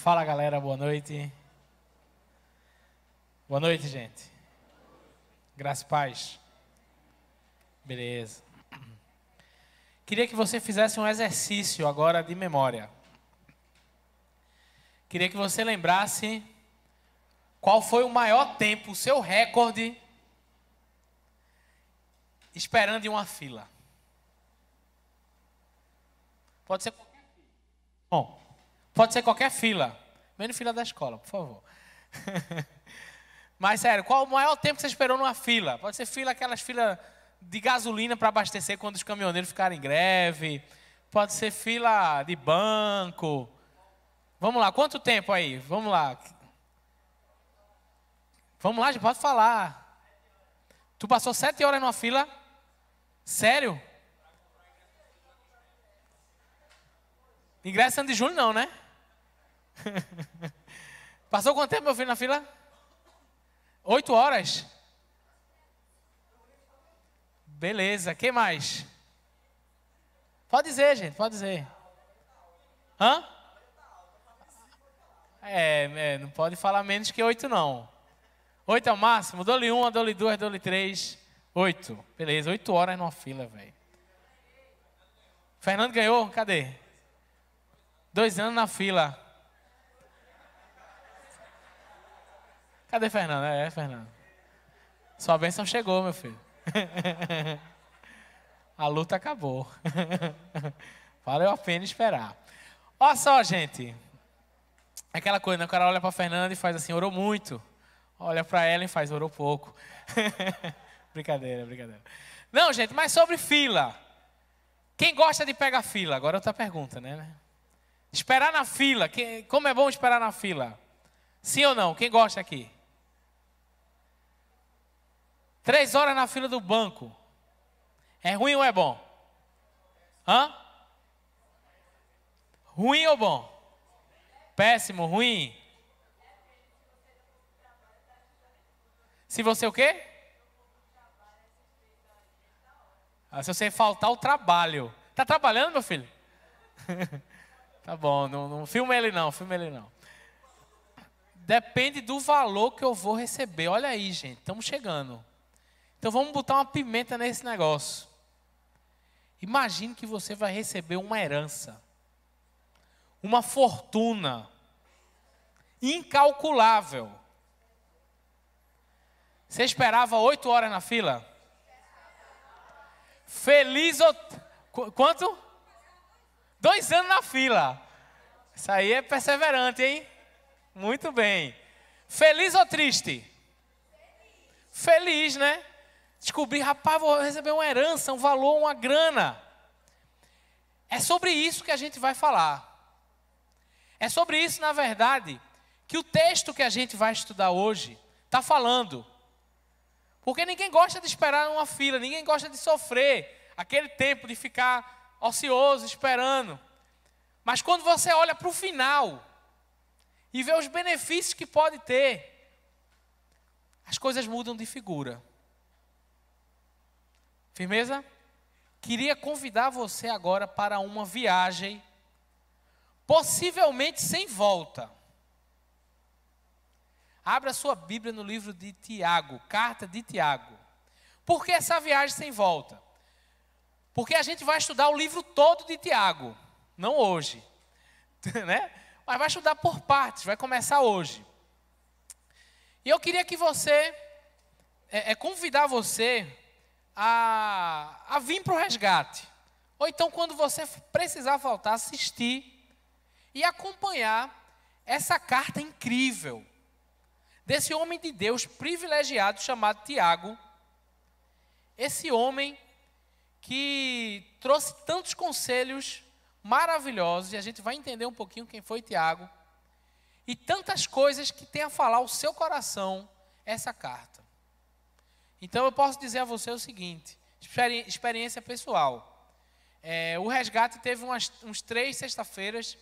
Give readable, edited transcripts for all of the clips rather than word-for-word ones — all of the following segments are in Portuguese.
Fala, galera, boa noite. Boa noite, gente. Graça e paz. Beleza. Queria que você fizesse um exercício agora de memória. Queria que você lembrasse qual foi o maior tempo, o seu recorde, esperando em uma fila. Pode ser qualquer fila. Bom, pode ser qualquer fila. Menos fila da escola, por favor. Mas sério, qual o maior tempo que você esperou numa fila? Pode ser fila, aquelas filas de gasolina para abastecer quando os caminhoneiros ficarem em greve. Pode ser fila de banco. Vamos lá, quanto tempo aí? Vamos lá. Vamos lá, já pode falar. Tu passou 7 horas numa fila? Sério? Ingresso ano de julho não, né? Passou quanto tempo, meu filho, na fila? 8 horas? Beleza, quem mais? Pode dizer, gente, pode dizer. Hã? Não pode falar menos que 8 não. 8 é o máximo? Dou-lhe 1, dou-lhe 2, dou-lhe 3. 8. Beleza, 8 horas numa fila, velho. Fernando ganhou? Cadê? 2 anos na fila. Cadê Fernando? Fernando. Sua bênção chegou, meu filho. A luta acabou. Valeu a pena esperar. Olha só, gente. Aquela coisa, né? O cara olha para Fernando e faz assim, orou muito. Olha para ela e faz, orou pouco. Brincadeira, brincadeira. Não, gente, mas sobre fila. Quem gosta de pegar fila? Agora outra pergunta, né? Esperar na fila. Como é bom esperar na fila? Sim ou não? Quem gosta aqui? 3 horas na fila do banco. É ruim ou é bom? Hã? Ruim ou bom? Péssimo, ruim? Se você o quê? Se você faltar o trabalho. Tá trabalhando, meu filho? Tá bom, não filma ele não, filma ele não. Depende do valor que eu vou receber. Olha aí, gente, estamos chegando. Então vamos botar uma pimenta nesse negócio. Imagine que você vai receber uma herança. Uma fortuna. Incalculável. Você esperava 8 horas na fila? Feliz ou... Quanto? 2 anos na fila. Isso aí é perseverante, hein? Muito bem. Feliz ou triste? Feliz, né? Descobri, rapaz, vou receber uma herança, um valor, uma grana. É sobre isso que a gente vai falar. É sobre isso, na verdade, que o texto que a gente vai estudar hoje está falando. Porque ninguém gosta de esperar numa fila, ninguém gosta de sofrer aquele tempo de ficar ocioso, esperando. Mas quando você olha para o final e vê os benefícios que pode ter, as coisas mudam de figura. Firmeza? Queria convidar você agora para uma viagem, possivelmente sem volta. Abra sua Bíblia no livro de Tiago, carta de Tiago. Por que essa viagem sem volta? Porque a gente vai estudar o livro todo de Tiago, não hoje, né? Mas vai estudar por partes, vai começar hoje. E eu queria que você, convidar você a vir para o resgate. Ou então, quando você precisar voltar, assistir e acompanhar essa carta incrível desse homem de Deus privilegiado chamado Tiago. Esse homem que trouxe tantos conselhos maravilhosos, e a gente vai entender um pouquinho quem foi Tiago, e tantas coisas que tem a falar ao seu coração essa carta. Então eu posso dizer a você o seguinte, experiência pessoal. O resgate teve uns 3 sexta-feiras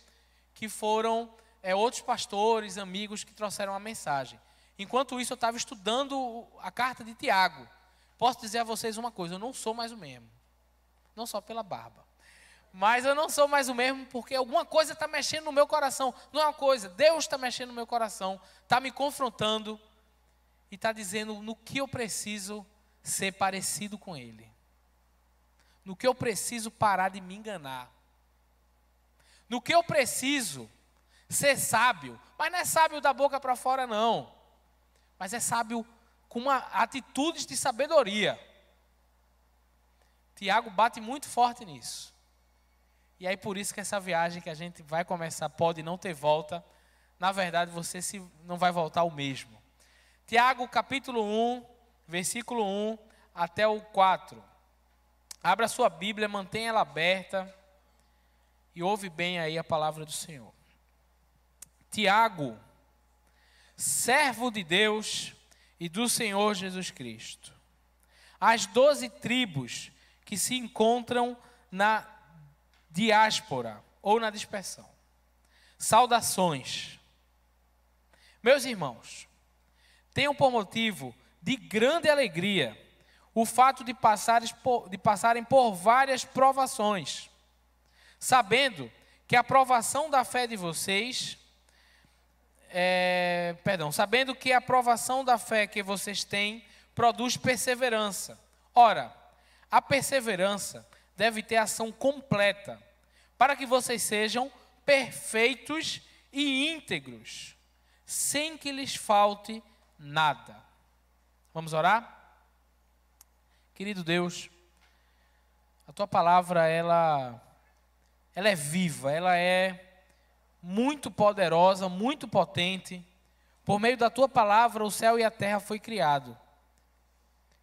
que foram outros pastores, amigos que trouxeram a mensagem. Enquanto isso eu estava estudando a carta de Tiago. Posso dizer a vocês uma coisa, eu não sou mais o mesmo. Não só pela barba. Mas eu não sou mais o mesmo porque alguma coisa está mexendo no meu coração. Não é uma coisa, Deus está mexendo no meu coração, está me confrontando e está dizendo no que eu preciso ser parecido com Ele. No que eu preciso parar de me enganar. No que eu preciso ser sábio. Mas não é sábio da boca para fora, não. Mas é sábio com atitudes de sabedoria. Tiago bate muito forte nisso. E aí por isso que essa viagem que a gente vai começar pode não ter volta. Na verdade você não vai voltar o mesmo. Tiago capítulo 1, versículo 1 até o 4. Abra sua Bíblia, mantenha ela aberta e ouve bem aí a palavra do Senhor. Tiago, servo de Deus e do Senhor Jesus Cristo. As 12 tribos que se encontram na diáspora ou na dispersão. Saudações. Meus irmãos, tenham por motivo de grande alegria o fato de passarem por várias provações, sabendo que a provação da fé de vocês, sabendo que a provação da fé que vocês têm produz perseverança. Ora, a perseverança deve ter ação completa, para que vocês sejam perfeitos e íntegros, sem que lhes falte nada. Vamos orar? Querido Deus, a Tua palavra, ela é viva, ela é muito poderosa, muito potente. Por meio da Tua palavra, o céu e a terra foi criado.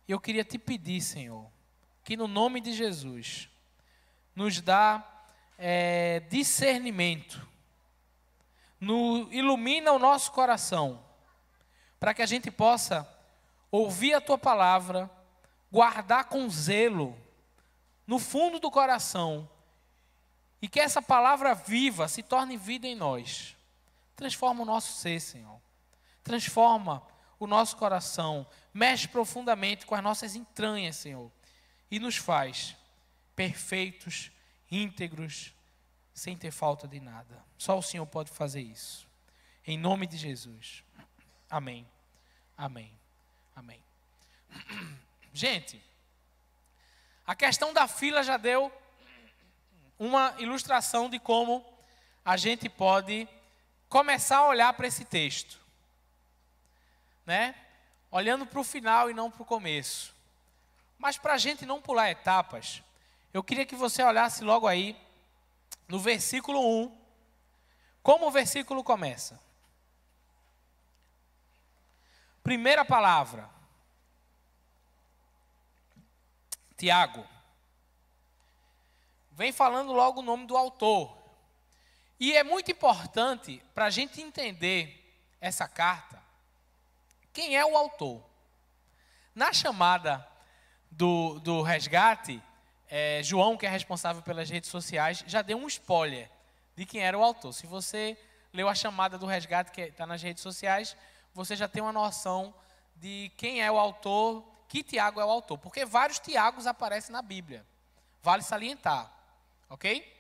E eu queria te pedir, Senhor, que no nome de Jesus, nos dá discernimento, ilumina o nosso coração, para que a gente possa ouvir a Tua palavra, guardar com zelo, no fundo do coração, e que essa palavra viva se torne vida em nós. Transforma o nosso ser, Senhor. Transforma o nosso coração, mexe profundamente com as nossas entranhas, Senhor, e nos faz perfeitos, íntegros, sem ter falta de nada. Só o Senhor pode fazer isso. Em nome de Jesus. Amém. Amém. Amém. Gente, a questão da fila já deu uma ilustração de como a gente pode começar a olhar para esse texto, né? Olhando para o final e não para o começo. Mas para a gente não pular etapas, eu queria que você olhasse logo aí no versículo 1, como o versículo começa. Primeira palavra, Tiago. Vem falando logo o nome do autor. E é muito importante para a gente entender essa carta, quem é o autor. Na chamada do resgate, João, que é responsável pelas redes sociais, já deu um spoiler de quem era o autor. Se você leu a chamada do resgate que está nas redes sociais, você já tem uma noção de quem é o autor, que Tiago é o autor. Porque vários Tiagos aparecem na Bíblia. Vale salientar. Ok?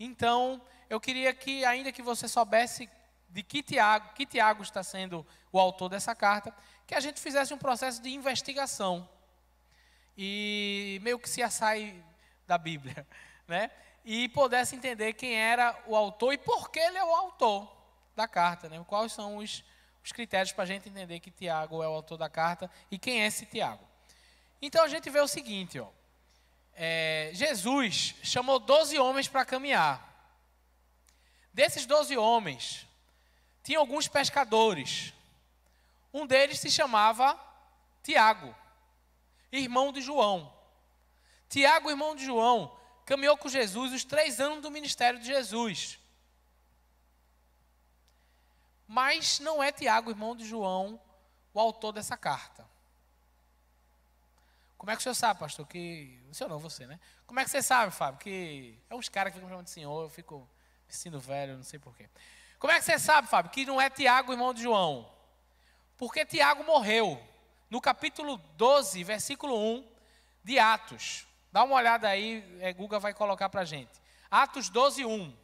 Então, eu queria que, ainda que você soubesse de que Tiago está sendo o autor dessa carta, que a gente fizesse um processo de investigação. E meio que se assai da Bíblia, né? E pudesse entender quem era o autor e por que ele é o autor da carta, né? Quais são os critérios para a gente entender que Tiago é o autor da carta e quem é esse Tiago. Então a gente vê o seguinte, ó. Jesus chamou 12 homens para caminhar. Desses 12 homens, tinha alguns pescadores. Um deles se chamava Tiago, irmão de João. Tiago, irmão de João, caminhou com Jesus os 3 anos do ministério de Jesus. Mas não é Tiago, irmão de João, o autor dessa carta. Como é que o senhor sabe, pastor? Que o senhor não, você, né? Como é que você sabe, Fábio? Que é uns caras que ficam chamando de senhor, eu fico me sentindo velho, não sei porquê. Como é que você sabe, Fábio, que não é Tiago, irmão de João? Porque Tiago morreu no capítulo 12, versículo 1 de Atos. Dá uma olhada aí, Guga vai colocar para a gente. Atos 12:1.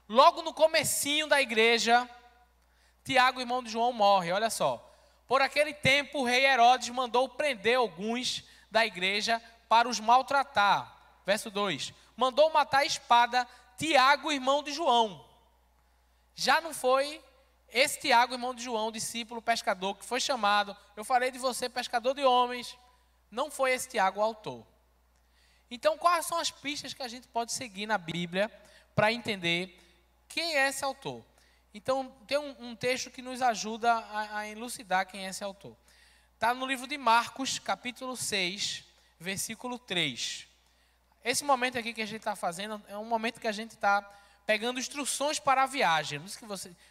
Logo no comecinho da igreja, Tiago, irmão de João, morre. Olha só. Por aquele tempo, o rei Herodes mandou prender alguns da igreja para os maltratar. Verso 2. Mandou matar a espada Tiago, irmão de João. Já não foi esse Tiago, irmão de João, discípulo pescador, que foi chamado, eu farei de você pescador de homens. Não foi esse Tiago o autor. Então, quais são as pistas que a gente pode seguir na Bíblia para entender quem é esse autor? Então, tem um texto que nos ajuda a elucidar quem é esse autor. Está no livro de Marcos, capítulo 6, versículo 3. Esse momento aqui que a gente está fazendo é um momento que a gente está pegando instruções para a viagem. Não é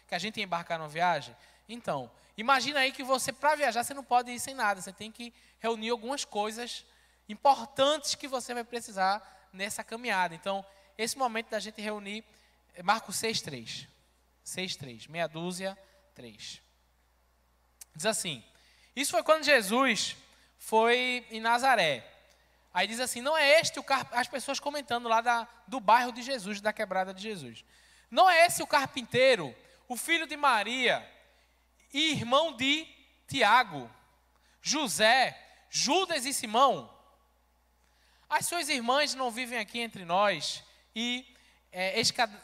que a gente ia embarcar numa viagem? Então, imagina aí que você, para viajar, você não pode ir sem nada. Você tem que reunir algumas coisas importantes que você vai precisar nessa caminhada. Então, esse momento da gente reunir, Marcos 6:3. 6:3, meia dúzia, 3. Diz assim, isso foi quando Jesus foi em Nazaré. Aí diz assim, não é este o as pessoas comentando lá do bairro de Jesus, da quebrada de Jesus. Não é esse o carpinteiro, o filho de Maria, e irmão de Tiago, José, Judas e Simão? As suas irmãs não vivem aqui entre nós e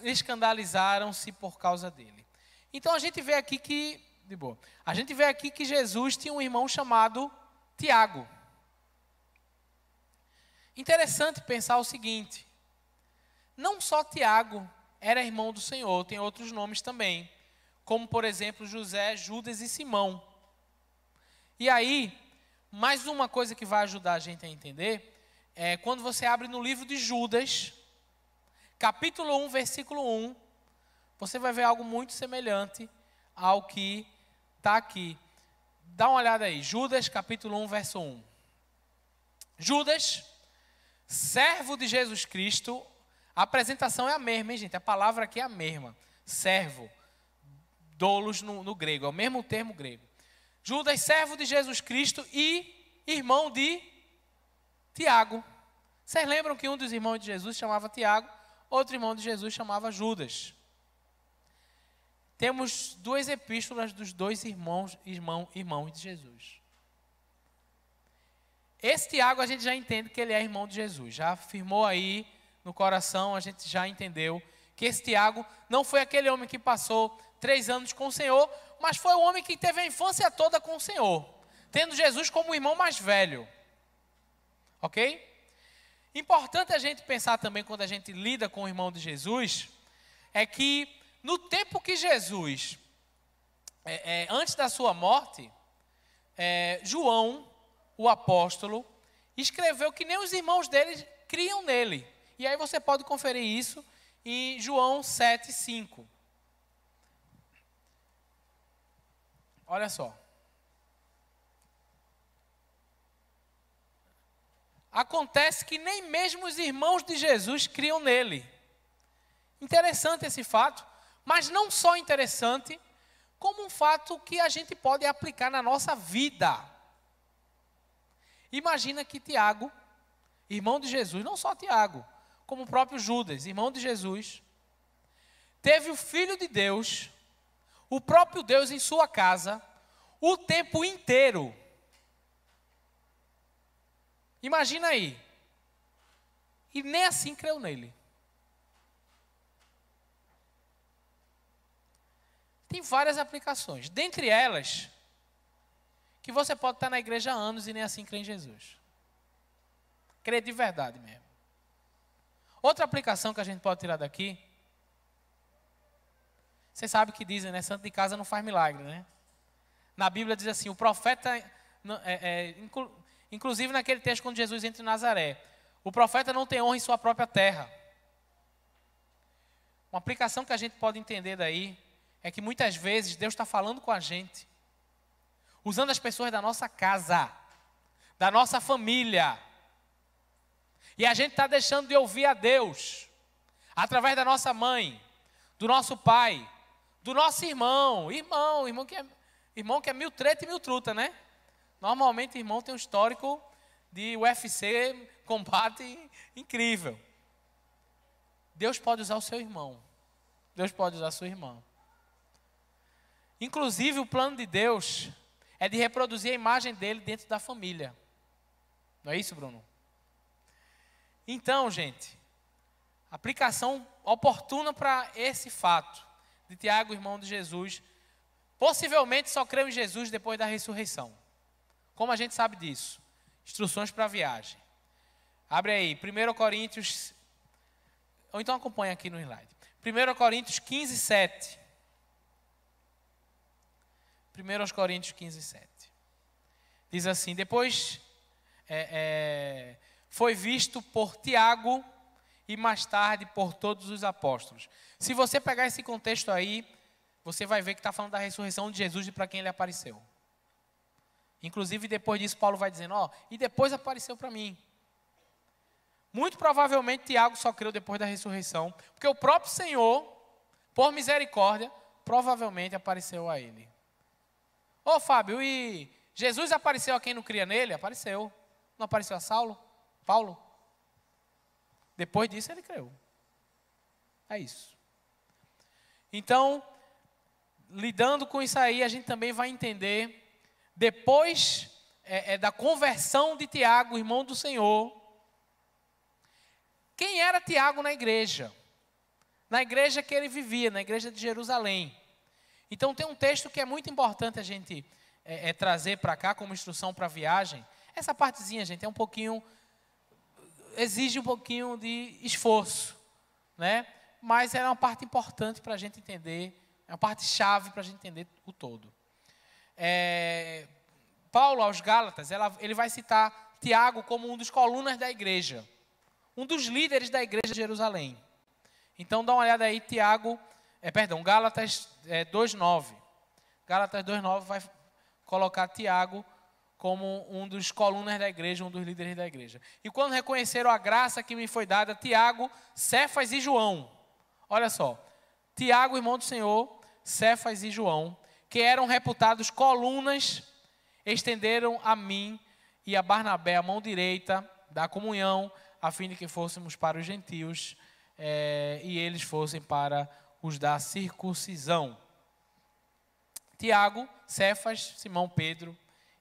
escandalizaram-se por causa dele. Então a gente vê aqui que Jesus tinha um irmão chamado Tiago. Interessante pensar o seguinte, não só Tiago era irmão do Senhor, tem outros nomes também, como por exemplo José, Judas e Simão. E aí, mais uma coisa que vai ajudar a gente a entender, é quando você abre no livro de Judas, capítulo 1, versículo 1, você vai ver algo muito semelhante ao que está aqui. Dá uma olhada aí, Judas, capítulo 1, verso 1. Judas, servo de Jesus Cristo, a apresentação é a mesma, hein, gente? A palavra aqui é a mesma. Servo, doulos no grego, é o mesmo termo grego. Judas, servo de Jesus Cristo e irmão de Tiago. Vocês lembram que um dos irmãos de Jesus chamava Tiago, outro irmão de Jesus chamava Judas. Temos duas epístolas dos dois irmãos de Jesus. Esse Tiago a gente já entende que ele é irmão de Jesus. Já afirmou aí no coração, a gente já entendeu que esse Tiago não foi aquele homem que passou 3 anos com o Senhor, mas foi o homem que teve a infância toda com o Senhor, tendo Jesus como o irmão mais velho. Ok? Importante a gente pensar também, quando a gente lida com o irmão de Jesus, é que no tempo que Jesus, antes da sua morte, João, o apóstolo, escreveu que nem os irmãos dele criam nele. E aí você pode conferir isso em João 7:5. Olha só. Acontece que nem mesmo os irmãos de Jesus criam nele. Interessante esse fato, mas não só interessante, como um fato que a gente pode aplicar na nossa vida. Imagina que Tiago, irmão de Jesus, não só Tiago, como o próprio Judas, irmão de Jesus, teve o Filho de Deus, o próprio Deus em sua casa, o tempo inteiro. Imagina aí. E nem assim creu nele. Tem várias aplicações. Dentre elas, que você pode estar na igreja há anos e nem assim crê em Jesus. Crer de verdade mesmo. Outra aplicação que a gente pode tirar daqui, você sabe que dizem, né? Santo de casa não faz milagre, né? Na Bíblia diz assim, o profeta, inclusive naquele texto quando Jesus entra em Nazaré, o profeta não tem honra em sua própria terra. Uma aplicação que a gente pode entender daí, é que muitas vezes Deus está falando com a gente, usando as pessoas da nossa casa, da nossa família, e a gente está deixando de ouvir a Deus, através da nossa mãe, do nosso pai, do nosso irmão que é mil treta e mil truta, né? Normalmente irmão tem um histórico de UFC, combate incrível. Deus pode usar o seu irmão. Deus pode usar a sua irmã. Inclusive, o plano de Deus é de reproduzir a imagem dele dentro da família. Não é isso, Bruno? Então, gente, aplicação oportuna para esse fato de Tiago, irmão de Jesus, possivelmente só creu em Jesus depois da ressurreição. Como a gente sabe disso? Instruções para a viagem. Abre aí, 1 Coríntios, ou então acompanha aqui no slide. 1 Coríntios 15, 7. 1 Coríntios 15, 7. Diz assim, depois foi visto por Tiago e mais tarde por todos os apóstolos. Se você pegar esse contexto aí, você vai ver que está falando da ressurreição de Jesus e para quem ele apareceu. Inclusive, depois disso, Paulo vai dizendo, e depois apareceu para mim. Muito provavelmente, Tiago só creu depois da ressurreição, porque o próprio Senhor, por misericórdia, provavelmente apareceu a ele. Fábio, e Jesus apareceu a quem não cria nele? Apareceu. Não apareceu a Paulo? Depois disso, ele creu. É isso. Então, lidando com isso aí, a gente também vai entender, depois da conversão de Tiago, irmão do Senhor, quem era Tiago na igreja que ele vivia, na igreja de Jerusalém. Então tem um texto que é muito importante a gente trazer para cá como instrução para a viagem. Essa partezinha, gente, exige um pouquinho de esforço, né? Mas é uma parte importante para a gente entender, é uma parte chave para a gente entender o todo. Paulo, aos Gálatas, ele vai citar Tiago como um dos colunas da igreja, um dos líderes da igreja de Jerusalém. Então dá uma olhada aí, Gálatas 2,9. Gálatas 2,9 vai colocar Tiago como um dos colunas da igreja, um dos líderes da igreja. E quando reconheceram a graça que me foi dada, Tiago, Cefas e João. Olha só, Tiago, irmão do Senhor, Cefas e João, que eram reputados colunas, estenderam a mim e a Barnabé a mão direita da comunhão, a fim de que fôssemos para os gentios e eles fossem para os da circuncisão. Tiago, Cefas, Simão Pedro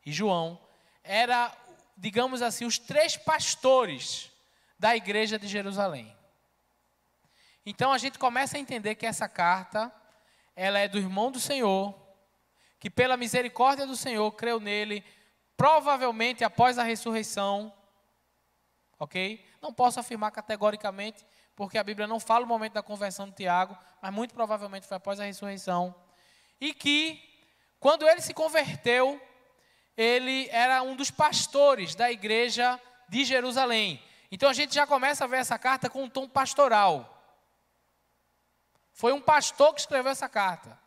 e João eram, digamos assim, os 3 pastores da igreja de Jerusalém. Então a gente começa a entender que essa carta, ela é do irmão do Senhor, que pela misericórdia do Senhor creu nele, provavelmente após a ressurreição, ok? Não posso afirmar categoricamente, porque a Bíblia não fala o momento da conversão de Tiago, mas muito provavelmente foi após a ressurreição. E que, quando ele se converteu, ele era um dos pastores da igreja de Jerusalém. Então a gente já começa a ver essa carta com um tom pastoral. Foi um pastor que escreveu essa carta.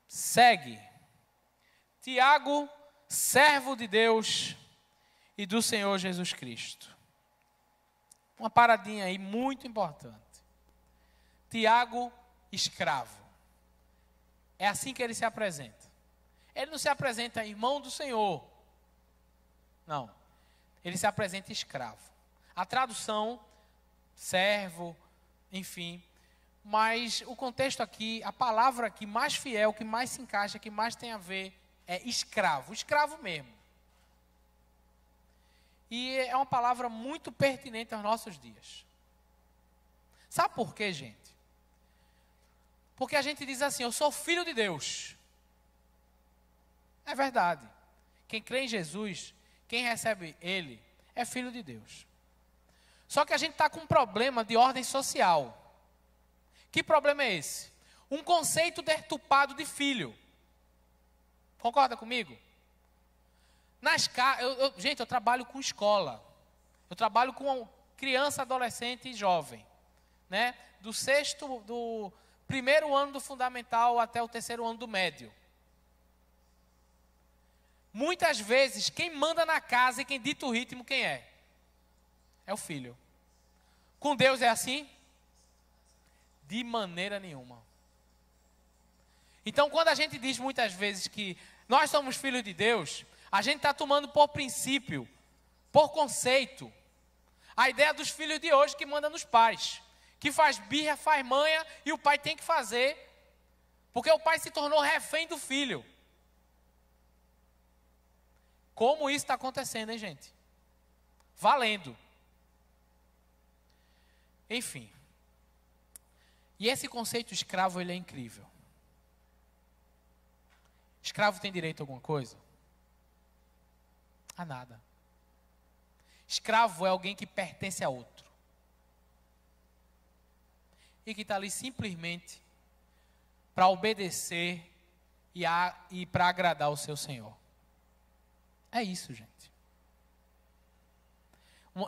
Segue. Tiago, servo de Deus e do Senhor Jesus Cristo. Uma paradinha aí muito importante. Tiago, escravo. É assim que ele se apresenta. Ele não se apresenta irmão do Senhor. Não. Ele se apresenta escravo. A tradução, servo, enfim. Mas o contexto aqui, a palavra aqui mais fiel, que mais se encaixa, que mais tem a ver, é escravo. Escravo mesmo. E é uma palavra muito pertinente aos nossos dias. Sabe por quê, gente? Porque a gente diz assim, eu sou filho de Deus. É verdade. Quem crê em Jesus, quem recebe Ele, é filho de Deus. Só que a gente está com um problema de ordem social. Que problema é esse? Um conceito deturpado de filho. Concorda comigo? Gente, eu trabalho com escola. Eu trabalho com criança, adolescente e jovem. Né? Do primeiro ano do fundamental até o 3º ano do médio. Muitas vezes, quem manda na casa e quem dita o ritmo, quem é? É o filho. Com Deus é assim? De maneira nenhuma. Então, quando a gente diz muitas vezes que nós somos filhos de Deus, a gente está tomando por princípio, por conceito, A ideia dos filhos de hoje que manda nos pais. Que faz birra, faz manha e o pai tem que fazer. Porque o pai se tornou refém do filho. Como isso está acontecendo, hein, gente? Valendo. Enfim. E esse conceito escravo, ele é incrível. Escravo tem direito a alguma coisa? A nada. Escravo é alguém que pertence a outro. E que está ali simplesmente para obedecer e para agradar o seu Senhor. É isso, gente.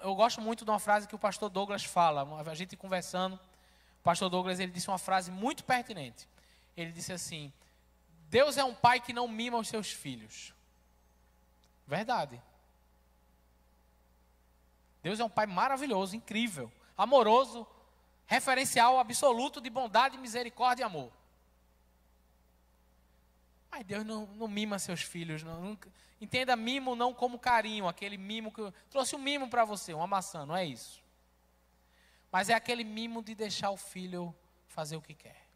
Eu gosto muito de uma frase que o pastor Douglas fala. A gente conversando, o pastor Douglas, ele disse uma frase muito pertinente. Ele disse assim: Deus é um pai que não mima os seus filhos. Verdade. Deus é um pai maravilhoso, incrível, amoroso, referencial absoluto de bondade, misericórdia e amor. Mas Deus não mima seus filhos. Nunca. Entenda mimo não como carinho, aquele mimo que eu trouxe um mimo para você, uma maçã, não é isso. Mas é aquele mimo de deixar o filho fazer o que quer.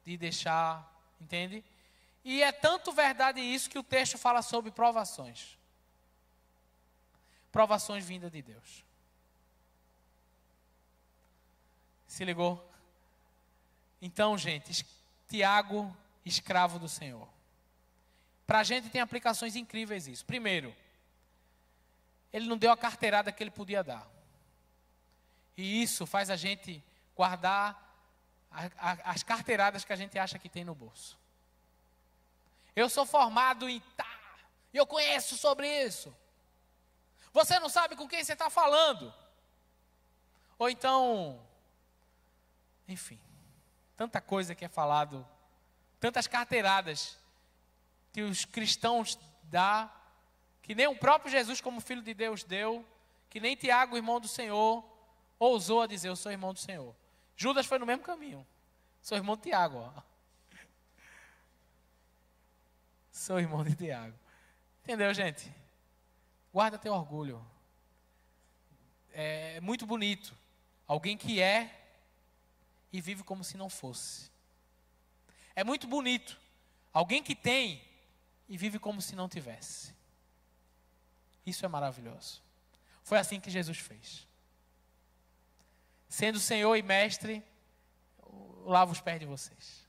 De deixar, entende? E é tanto verdade isso que o texto fala sobre provações. Provações vindas de Deus. Se ligou? Então, gente, Tiago, escravo do Senhor. Para a gente tem aplicações incríveis isso. Primeiro, ele não deu a carteirada que ele podia dar. E isso faz a gente guardar as carteiradas que a gente acha que tem no bolso. Eu sou formado em eu conheço sobre isso. Você não sabe com quem você está falando. Ou então, enfim, tanta coisa que é falado, tantas carteiradas que os cristãos dão, que nem o próprio Jesus como Filho de Deus deu, que nem Tiago, irmão do Senhor, ousou a dizer: eu sou irmão do Senhor. Judas foi no mesmo caminho. Sou irmão de Tiago. Ó. Sou irmão de Tiago. Entendeu, gente? Guarda teu orgulho. É muito bonito. Alguém que é e vive como se não fosse. É muito bonito. Alguém que tem e vive como se não tivesse. Isso é maravilhoso. Foi assim que Jesus fez. Sendo Senhor e Mestre, eu lavo os pés de vocês.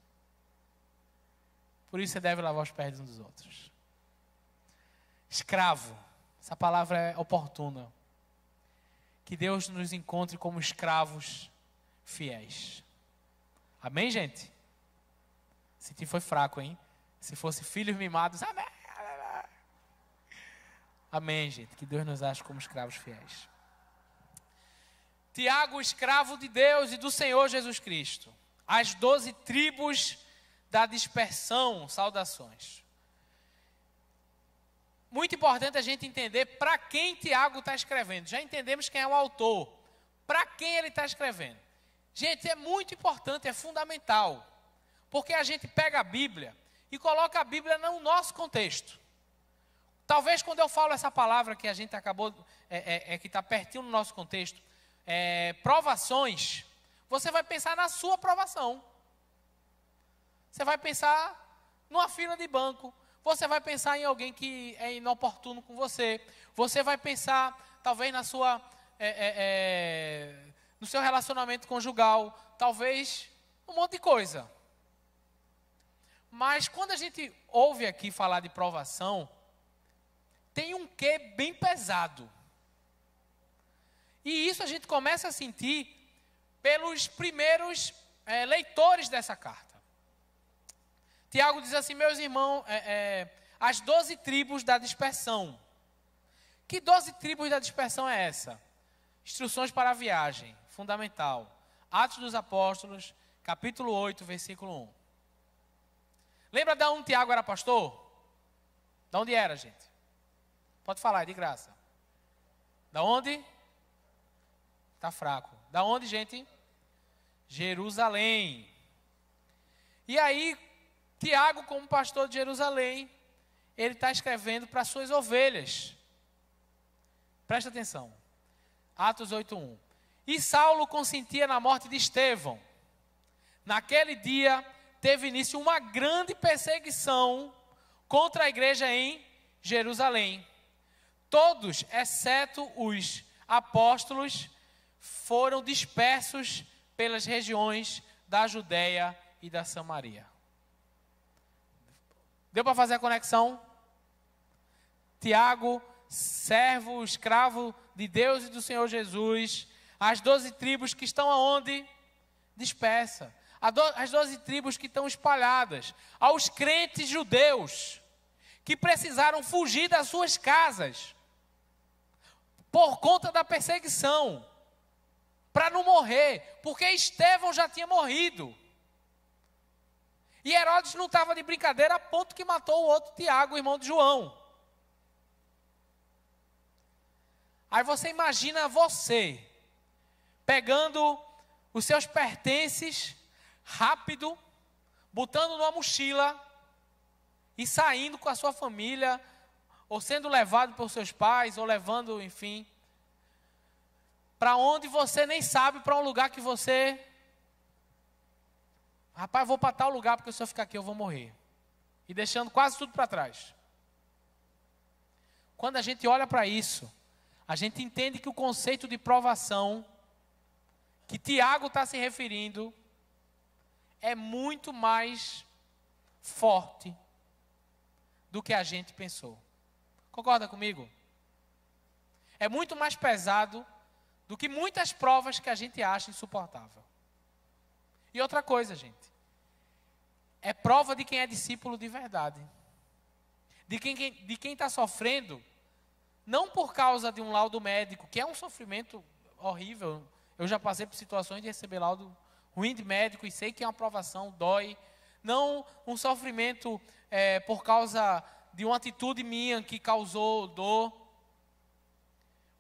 Por isso você deve lavar os pés uns dos outros. Escravo. Essa palavra é oportuna. Que Deus nos encontre como escravos fiéis. Amém, gente? Senti foi fraco, hein? Se fosse filhos mimados, amém. Amém, gente. Que Deus nos ache como escravos fiéis. Tiago, escravo de Deus e do Senhor Jesus Cristo. As 12 tribos da dispersão, saudações. Muito importante a gente entender para quem Tiago está escrevendo. Já entendemos quem é o autor. Para quem ele está escrevendo. Gente, é muito importante, é fundamental. Porque a gente pega a Bíblia e coloca a Bíblia no nosso contexto. Talvez quando eu falo essa palavra que a gente acabou, que está pertinho no nosso contexto, provações, você vai pensar na sua provação. Você vai pensar numa fila de banco. Você vai pensar em alguém que é inoportuno com você. Você vai pensar, talvez, na sua, no seu relacionamento conjugal. Talvez, um monte de coisa. Mas, quando a gente ouve aqui falar de provação, tem um quê bem pesado. E isso a gente começa a sentir pelos primeiros leitores dessa carta. Tiago diz assim: meus irmãos, as 12 tribos da dispersão. Que 12 tribos da dispersão é essa? Instruções para a viagem, fundamental. Atos dos Apóstolos, capítulo 8, versículo 1. Lembra de onde Tiago era pastor? De onde era, gente? Pode falar, é de graça. Da onde? Está fraco. Da onde, gente? Jerusalém. E aí, Tiago, como pastor de Jerusalém, ele está escrevendo para suas ovelhas. Presta atenção. Atos 8:1. E Saulo consentia na morte de Estevão. Naquele dia teve início uma grande perseguição contra a igreja em Jerusalém. Todos, exceto os apóstolos, foram dispersos pelas regiões da Judéia e da Samaria. Deu para fazer a conexão? Tiago, servo, escravo de Deus e do Senhor Jesus, as 12 tribos que estão aonde? Dispersa. As 12 tribos que estão espalhadas. Aos crentes judeus que precisaram fugir das suas casas por conta da perseguição, para não morrer, porque Estevão já tinha morrido. E Herodes não estava de brincadeira a ponto que matou o outro Tiago, irmão de João. Aí você imagina você pegando os seus pertences rápido, botando numa mochila e saindo com a sua família, ou sendo levado por seus pais, ou levando, enfim, para onde você nem sabe, para um lugar que você... Rapaz, vou para tal lugar, porque se eu ficar aqui eu vou morrer. E deixando quase tudo para trás. Quando a gente olha para isso, a gente entende que o conceito de provação, que Tiago está se referindo, é muito mais forte do que a gente pensou. Concorda comigo? É muito mais pesado do que muitas provas que a gente acha insuportável. E outra coisa, gente, é prova de quem é discípulo de verdade. De quem está sofrendo, não por causa de um laudo médico, que é um sofrimento horrível. Eu já passei por situações de receber laudo ruim de médico e sei que é uma aprovação, dói. Não um sofrimento por causa de uma atitude minha que causou dor,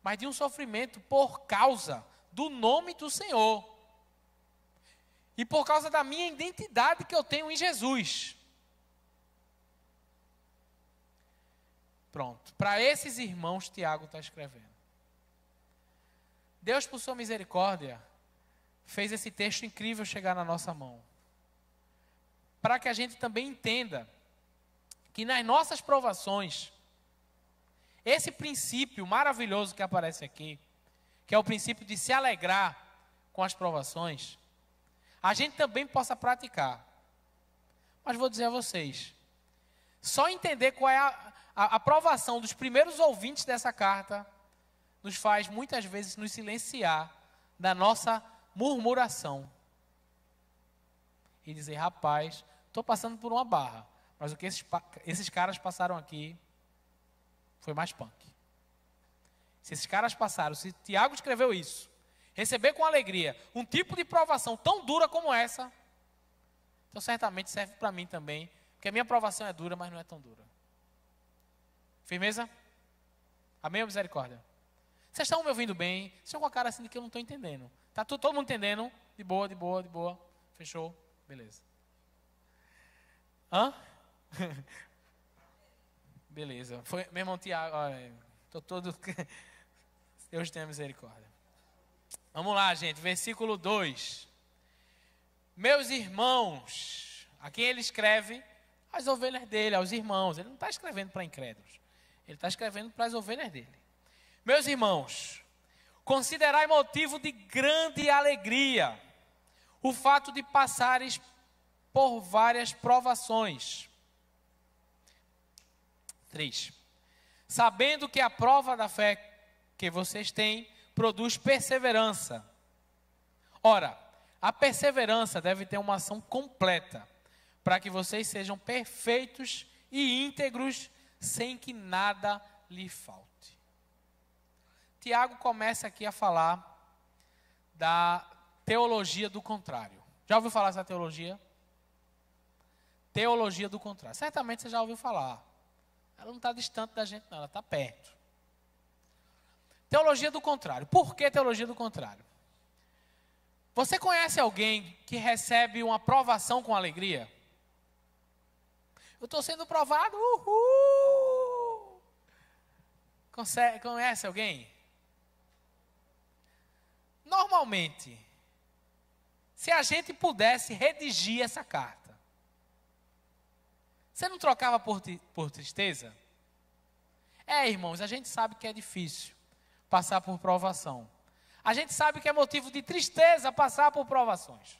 mas de um sofrimento por causa do nome do Senhor. E por causa da minha identidade que eu tenho em Jesus. Pronto. Para esses irmãos, Tiago está escrevendo. Deus, por sua misericórdia, fez esse texto incrível chegar na nossa mão. Para que a gente também entenda que nas nossas provações, esse princípio maravilhoso que aparece aqui, que é o princípio de se alegrar com as provações, a gente também possa praticar. Mas vou dizer a vocês, só entender qual é a aprovação dos primeiros ouvintes dessa carta nos faz muitas vezes nos silenciar da nossa murmuração e dizer, rapaz, estou passando por uma barra, mas o que esses caras passaram aqui foi mais punk. Se esses caras passaram, se Tiago escreveu isso, receber com alegria um tipo de provação tão dura como essa, então certamente serve para mim também, porque a minha provação é dura, mas não é tão dura. Firmeza? Amém ou misericórdia? Vocês estão me ouvindo bem? Vocês estão com a cara assim de que eu não estou entendendo. Está todo mundo entendendo? De boa, de boa, de boa. Fechou? Beleza. Hã? Beleza. Foi, meu irmão Tiago, estou todo... Deus tenha misericórdia. Vamos lá, gente. Versículo 2. Meus irmãos, a quem ele escreve? As ovelhas dele, aos irmãos. Ele não está escrevendo para incrédulos. Ele está escrevendo para as ovelhas dele. Meus irmãos, considerai motivo de grande alegria o fato de passares por várias provações. 3. Sabendo que a prova da fé que vocês têm produz perseverança. Ora, a perseverança deve ter uma ação completa, para que vocês sejam perfeitos e íntegros, sem que nada lhe falte. Tiago começa aqui a falar da teologia do contrário. Já ouviu falar dessa teologia? Teologia do contrário. Certamente você já ouviu falar. Ela não está distante da gente, não, ela está perto. Teologia do contrário. Por que teologia do contrário? Você conhece alguém que recebe uma provação com alegria? Eu estou sendo provado, uhul! Conhece alguém? normalmente, se a gente pudesse redigir essa carta, você não trocava por tristeza? Irmãos, a gente sabe que é difícil passar por provação. A gente sabe que é motivo de tristeza passar por provações.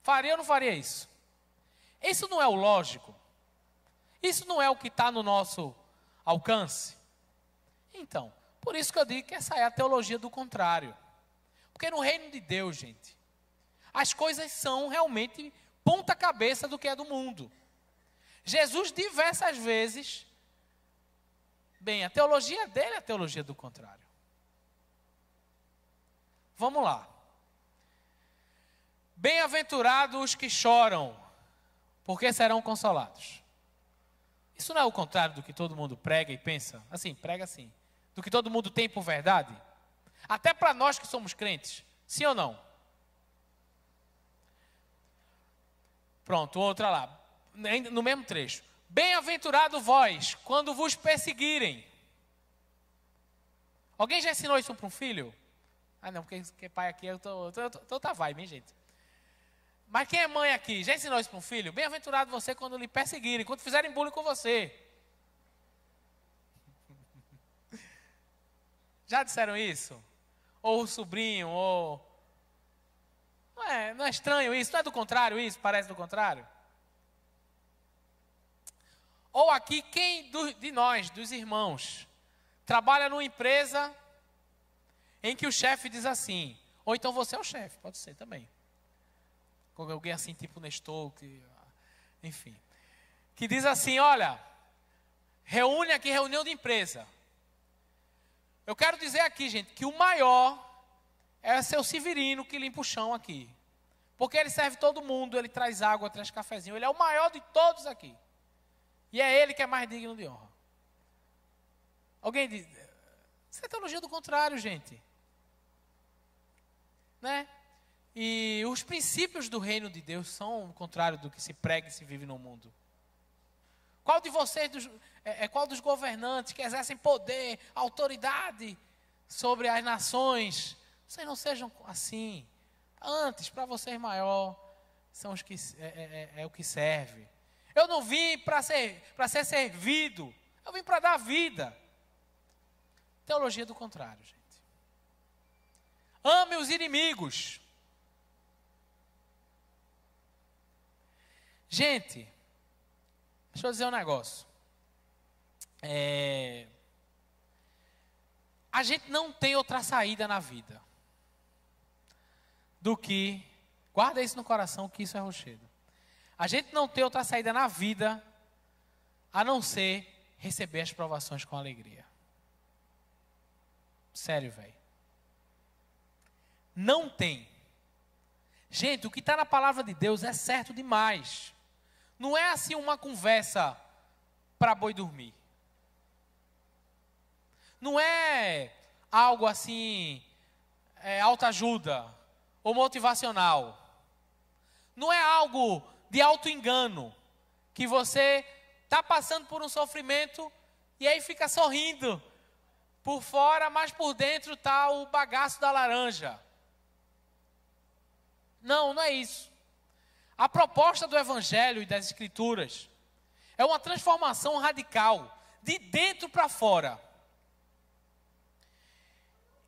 Faria ou não faria isso? Isso não é o lógico? Isso não é o que está no nosso alcance? Então, por isso que eu digo que essa é a teologia do contrário. Porque no reino de Deus, gente, as coisas são realmente ponta cabeça do que é do mundo. Jesus diversas vezes, a teologia dele é a teologia do contrário. Vamos lá. Bem-aventurados os que choram, porque serão consolados. Isso não é o contrário do que todo mundo prega e pensa? Assim, prega assim. Do que todo mundo tem por verdade? Até para nós que somos crentes. Sim ou não? Pronto, outra lá. No mesmo trecho. Bem-aventurado vós, quando vos perseguirem. Alguém já ensinou isso para um filho? Ah não, porque pai aqui, eu tô tá vibe, hein, gente? Mas quem é mãe aqui, já ensinou isso para um filho? Bem-aventurado você quando lhe perseguirem, quando fizerem bullying com você. Já disseram isso? Ou o sobrinho, ou... Não é estranho isso? Não é do contrário isso? Parece do contrário? Ou aqui, quem de nós, dos irmãos, trabalha numa empresa em que o chefe diz assim, ou então você é o chefe, pode ser também. Com alguém assim, tipo Nestor, enfim. Que diz assim, olha, reúne aqui, reunião de empresa. Eu quero dizer aqui, gente, que o maior é seu Severino que limpa o chão aqui. Porque ele serve todo mundo, ele traz água, traz cafezinho. Ele é o maior de todos aqui. E é ele que é mais digno de honra. Alguém diz, isso é teologia do contrário, gente. Né? E os princípios do reino de Deus são o contrário do que se prega e se vive no mundo. Qual de vocês, qual dos governantes que exercem poder, autoridade sobre as nações, vocês não sejam assim. Antes, para vocês maior, são os que é o que serve. Eu não vim para ser servido, eu vim para dar vida. Teologia do contrário, gente. Ame os inimigos. Gente, deixa eu dizer um negócio. A gente não tem outra saída na vida do que, guarda isso no coração que isso é rochedo. A gente não tem outra saída na vida a não ser receber as provações com alegria. Sério, velho. Não tem. Gente, o que está na palavra de Deus é certo demais. Não é assim uma conversa para boi dormir. Não é algo assim, autoajuda ou motivacional. Não é algo de auto-engano, que você está passando por um sofrimento e aí fica sorrindo por fora, mas por dentro está o bagaço da laranja. Não, não é isso. A proposta do Evangelho e das Escrituras é uma transformação radical, de dentro para fora.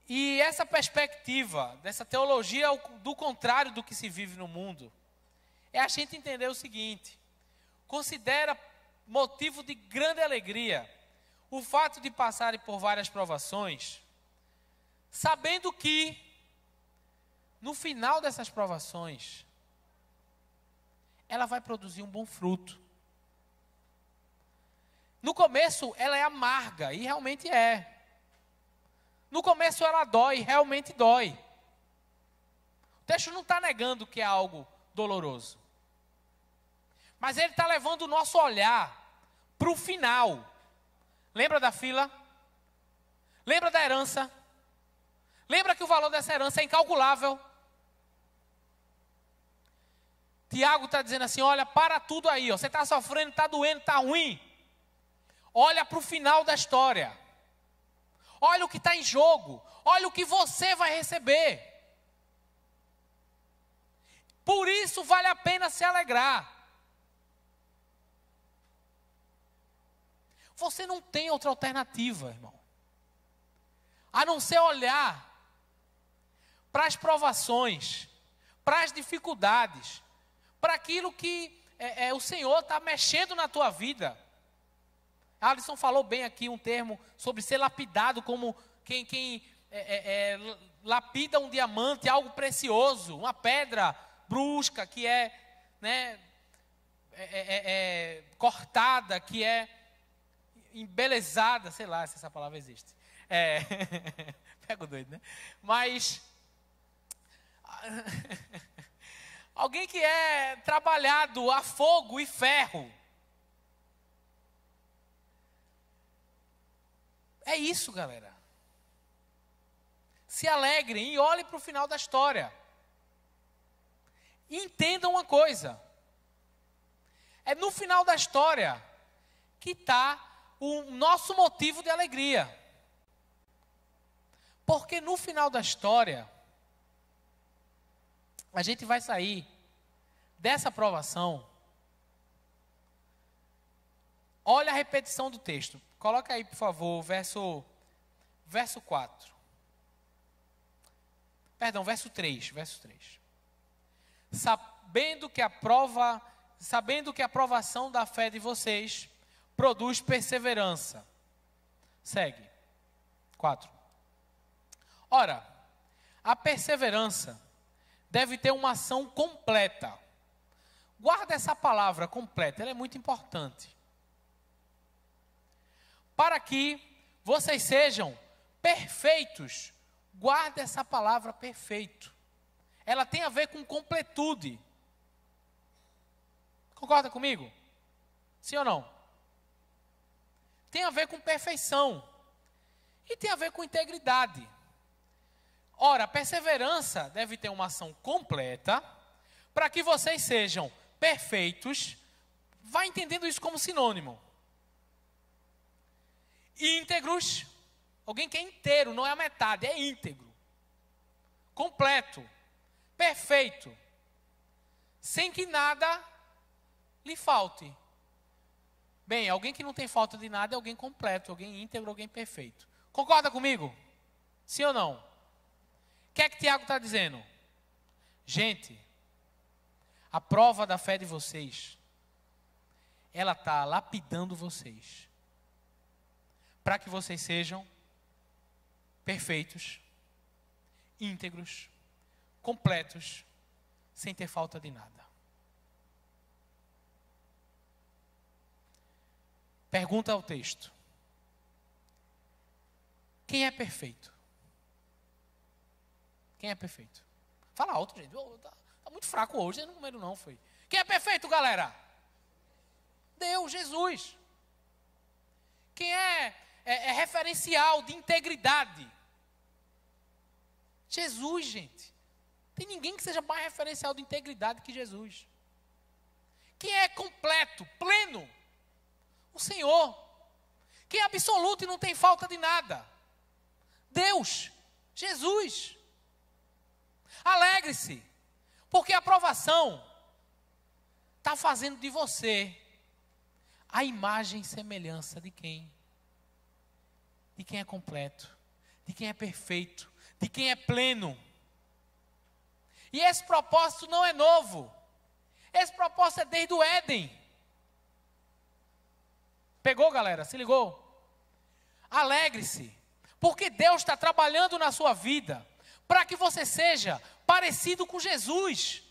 E essa perspectiva, dessa teologia do contrário do que se vive no mundo, é a gente entender o seguinte: considera motivo de grande alegria o fato de passarem por várias provações, sabendo que, no final dessas provações, ela vai produzir um bom fruto. No começo, ela é amarga, e realmente é. No começo, ela dói, realmente dói. O texto não está negando que é algo doloroso. Mas ele está levando o nosso olhar para o final. Lembra da fila? Lembra da herança? Lembra que o valor dessa herança é incalculável? Tiago está dizendo assim, olha, para tudo aí, ó. Você está sofrendo, está doendo, está ruim. Olha para o final da história. Olha o que está em jogo. Olha o que você vai receber. Por isso vale a pena se alegrar. Você não tem outra alternativa, irmão, a não ser olhar para as provações, para as dificuldades, para aquilo que o Senhor está mexendo na tua vida. Alisson falou bem aqui um termo sobre ser lapidado, como quem lapida um diamante, algo precioso, uma pedra brusca que cortada, que é embelezada, sei lá se essa palavra existe. Pego doido, né? Mas alguém que é trabalhado a fogo e ferro. É isso, galera. Se alegrem e olhem para o final da história. E entendam uma coisa. É no final da história que está o nosso motivo de alegria. Porque no final da história, a gente vai sair dessa provação. Olha a repetição do texto. Coloca aí, por favor, verso 4. Perdão, verso 3. Sabendo que a provação da fé de vocês produz perseverança. Segue. 4. Ora, a perseverança deve ter uma ação completa. Guarda essa palavra completa, ela é muito importante. Para que vocês sejam perfeitos. Guarda essa palavra perfeito. Ela tem a ver com completude. Concorda comigo? Sim ou não? Tem a ver com perfeição. E tem a ver com integridade. Ora, a perseverança deve ter uma ação completa, para que vocês sejam perfeitos. Vai entendendo isso como sinônimo. Íntegros. Alguém que é inteiro, não é a metade, é íntegro. Completo. Perfeito. Sem que nada lhe falte. Bem, alguém que não tem falta de nada é alguém completo, alguém íntegro, alguém perfeito. Concorda comigo? Sim ou não? O que é que Tiago está dizendo? Gente, a prova da fé de vocês, ela está lapidando vocês, para que vocês sejam perfeitos, íntegros, completos, sem ter falta de nada. Pergunta ao texto. Quem é perfeito? Quem é perfeito? Fala alto, gente. Tá muito fraco hoje, não número não foi. Quem é perfeito, galera? Deus, Jesus. Quem é referencial de integridade? Jesus, gente. Tem ninguém que seja mais referencial de integridade que Jesus. Quem é completo, pleno? O Senhor. Quem é absoluto e não tem falta de nada? Deus, Jesus. Alegre-se, porque a provação está fazendo de você a imagem e semelhança de quem? De quem é completo, de quem é perfeito, de quem é pleno. E esse propósito não é novo. Esse propósito é desde o Éden. Pegou, galera? Se ligou? Alegre-se, porque Deus está trabalhando na sua vida para que você seja parecido com Jesus.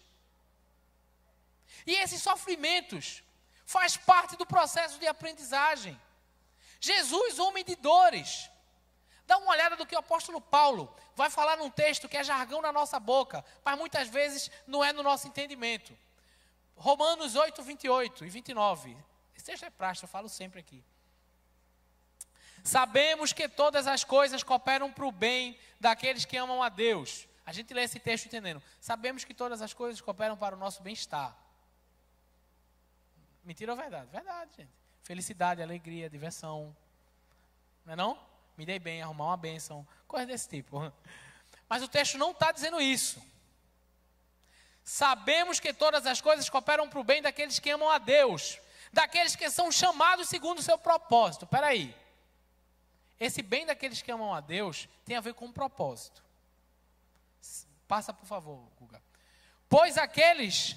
E esses sofrimentos faz parte do processo de aprendizagem. Jesus, homem de dores. Dá uma olhada do que o apóstolo Paulo vai falar num texto que é jargão na nossa boca, mas muitas vezes não é no nosso entendimento. Romanos 8, 28 e 29. Esse texto é prático, eu falo sempre aqui. Sabemos que todas as coisas cooperam para o bem daqueles que amam a Deus. A gente lê esse texto entendendo. Sabemos que todas as coisas cooperam para o nosso bem-estar. Mentira ou verdade? Verdade, gente. Felicidade, alegria, diversão. Não é não? me dei bem, arrumar uma bênção, coisa desse tipo. Mas o texto não está dizendo isso. Sabemos que todas as coisas cooperam para o bem daqueles que amam a Deus, daqueles que são chamados segundo o seu propósito. Espera aí. Esse bem daqueles que amam a Deus tem a ver com um propósito. Passa, por favor, Guga. Pois aqueles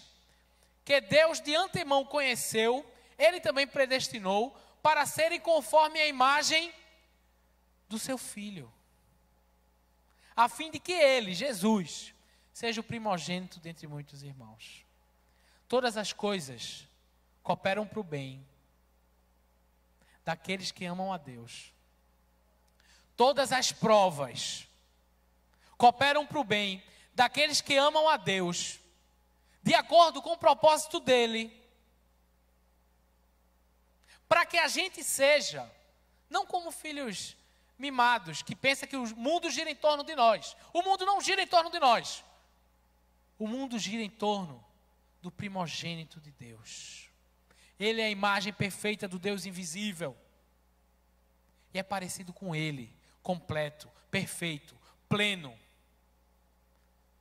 que Deus de antemão conheceu, Ele também predestinou para serem conforme a imagem do seu Filho, a fim de que Ele, Jesus, seja o primogênito dentre muitos irmãos. Todas as coisas cooperam para o bem daqueles que amam a Deus. Todas as provas cooperam para o bem daqueles que amam a Deus, de acordo com o propósito dEle, para que a gente seja, não como filhos mimados, que pensam que o mundo gira em torno de nós. O mundo não gira em torno de nós. O mundo gira em torno do primogênito de Deus. Ele é a imagem perfeita do Deus invisível. E é parecido com Ele, completo, perfeito, pleno.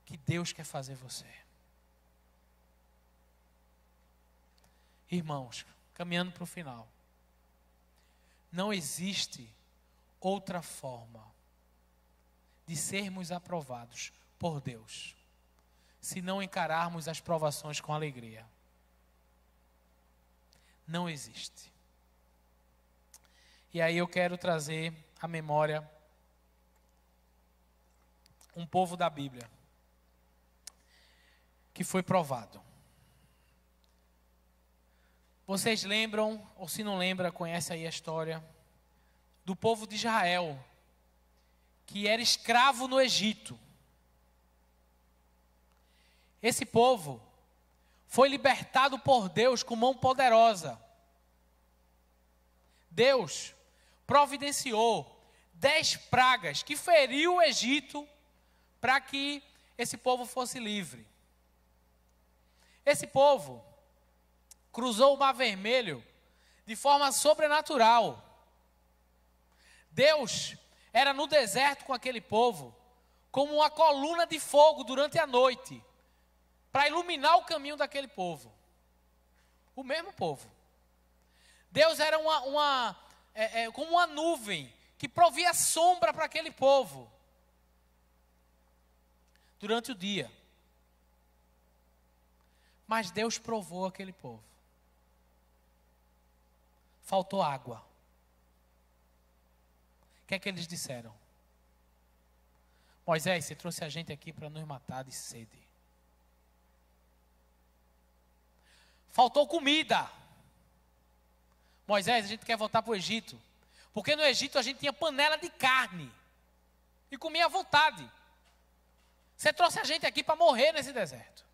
Que Deus quer fazer você. Irmãos, caminhando para o final. Não existe outra forma de sermos aprovados por Deus, se não encararmos as provações com alegria. Não existe. E aí eu quero trazer à memória um povo da Bíblia que foi provado. Vocês lembram, ou se não lembra, conhece aí a história do povo de Israel, que era escravo no Egito. Esse povo foi libertado por Deus com mão poderosa. Deus providenciou 10 pragas que feriu o Egito para que esse povo fosse livre. Esse povo cruzou o Mar Vermelho de forma sobrenatural. Deus era no deserto com aquele povo, como uma coluna de fogo durante a noite, para iluminar o caminho daquele povo. O mesmo povo. Deus era como uma nuvem que provia sombra para aquele povo durante o dia. Mas Deus provou aquele povo. Faltou água. O que é que eles disseram? Moisés, você trouxe a gente aqui para nos matar de sede. Faltou comida. Moisés, a gente quer voltar para o Egito. Porque no Egito a gente tinha panela de carne. E comia à vontade. Você trouxe a gente aqui para morrer nesse deserto.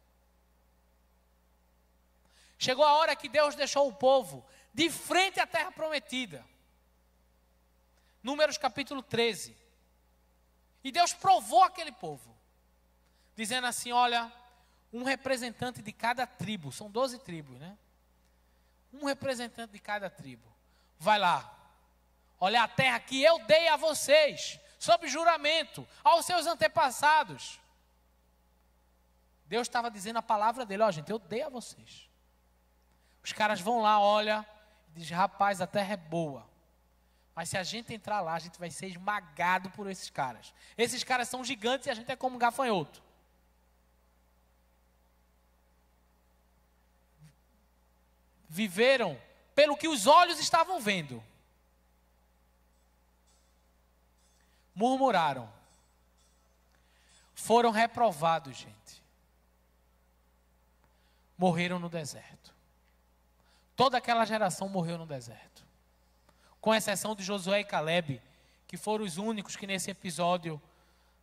Chegou a hora que Deus deixou o povo de frente à terra prometida. Números capítulo 13. E Deus provou aquele povo. Dizendo assim, olha, um representante de cada tribo. São 12 tribos, né? Um representante de cada tribo. Vai lá. Olha a terra que eu dei a vocês. Sob juramento. Aos seus antepassados. Deus estava dizendo a palavra dele. Ó, gente, eu dei a vocês. Os caras vão lá, olha, e diz, rapaz, a terra é boa. Mas se a gente entrar lá, a gente vai ser esmagado por esses caras. Esses caras são gigantes e a gente é como um gafanhoto. Viveram pelo que os olhos estavam vendo. Murmuraram. Foram reprovados, gente. Morreram no deserto. Toda aquela geração morreu no deserto. Com exceção de Josué e Calebe, que foram os únicos que nesse episódio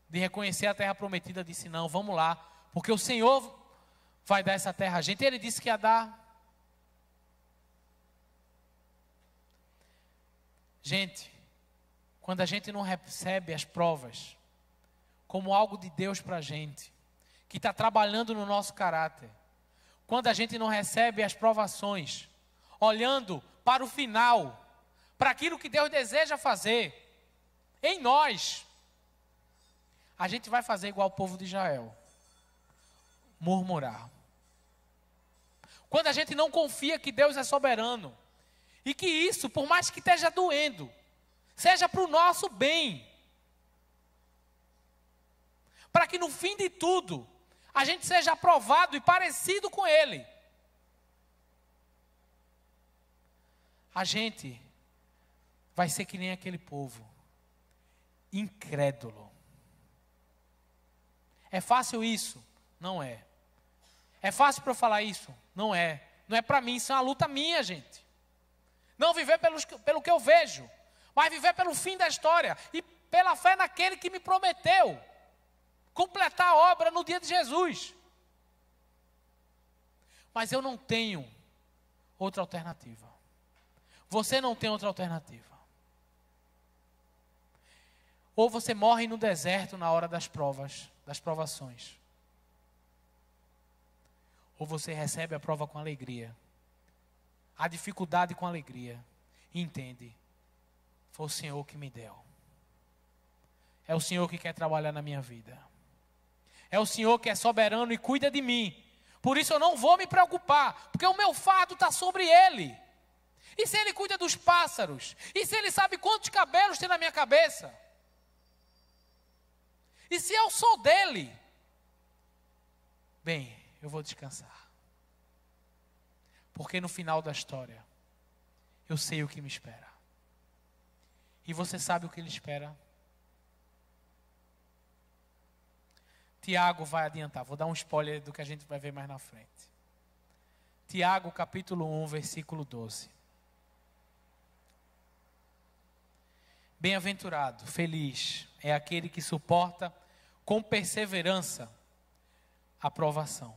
de reconhecer a terra prometida disse, não, vamos lá, porque o Senhor vai dar essa terra a gente. E Ele disse que ia dar. Gente, quando a gente não recebe as provas como algo de Deus para a gente, que está trabalhando no nosso caráter, quando a gente não recebe as provações, olhando para o final, para aquilo que Deus deseja fazer, em nós, a gente vai fazer igual o povo de Israel. Murmurar. Quando a gente não confia que Deus é soberano, e que isso, por mais que esteja doendo, seja para o nosso bem, para que no fim de tudo, a gente seja aprovado e parecido com Ele. A gente vai ser que nem aquele povo, incrédulo. É fácil isso? Não é. É fácil para eu falar isso? Não é. Não é para mim, isso é uma luta minha, gente. Não viver pelo que eu vejo, mas viver pelo fim da história e pela fé naquele que me prometeu completar a obra no dia de Jesus. Mas eu não tenho outra alternativa. Você não tem outra alternativa. Ou você morre no deserto na hora das provas, das provações. Ou você recebe a prova com alegria. A dificuldade com alegria. E entende, foi o Senhor que me deu. É o Senhor que quer trabalhar na minha vida. É o Senhor que é soberano e cuida de mim. Por isso eu não vou me preocupar, porque o meu fardo está sobre Ele. E se Ele cuida dos pássaros? E se Ele sabe quantos cabelos tem na minha cabeça? E se eu sou dele? Bem, eu vou descansar. Porque no final da história, eu sei o que me espera. E você sabe o que Ele espera? Tiago vai adiantar, vou dar um spoiler do que a gente vai ver mais na frente. Tiago capítulo 1, versículo 12. Bem-aventurado, feliz é aquele que suporta com perseverança a provação.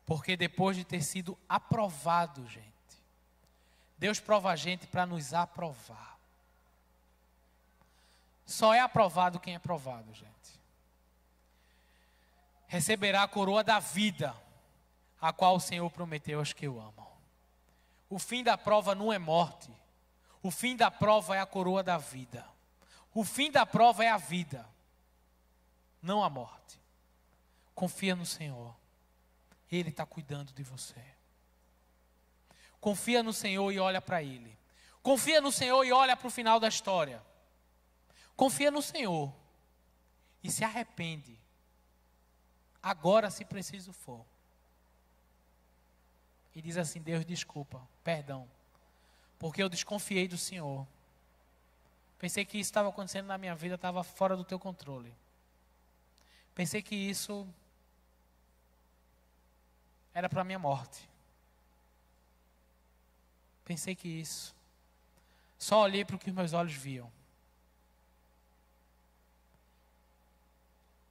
Porque depois de ter sido aprovado, gente, Deus prova a gente para nos aprovar. Só é aprovado quem é provado, gente. Receberá a coroa da vida, a qual o Senhor prometeu aos que o amam. O fim da prova não é morte. O fim da prova é a coroa da vida. O fim da prova é a vida, não a morte. Confia no Senhor. Ele está cuidando de você. Confia no Senhor e olha para Ele. Confia no Senhor e olha para o final da história. Confia no Senhor e se arrepende. Agora, se preciso for. E diz assim: Deus, desculpa, perdão. Porque eu desconfiei do Senhor. Pensei que isso estava acontecendo na minha vida, estava fora do teu controle. Pensei que isso era para a minha morte. Pensei que isso. Só olhei para o que meus olhos viam.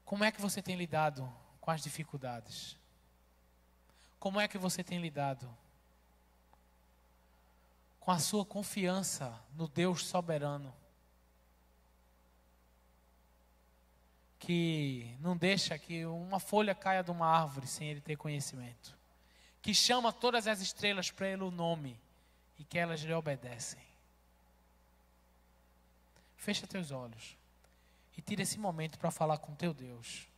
Como é que você tem lidado com as dificuldades? Como é que você tem lidado com a sua confiança no Deus soberano, que não deixa que uma folha caia de uma árvore sem Ele ter conhecimento, que chama todas as estrelas para Ele o nome e que elas lhe obedecem? Fecha teus olhos e tira esse momento para falar com teu Deus.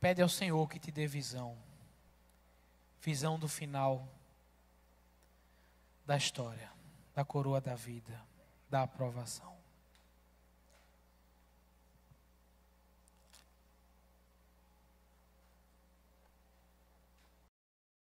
Pede ao Senhor que te dê visão. Visão do final da história, da coroa da vida, da aprovação.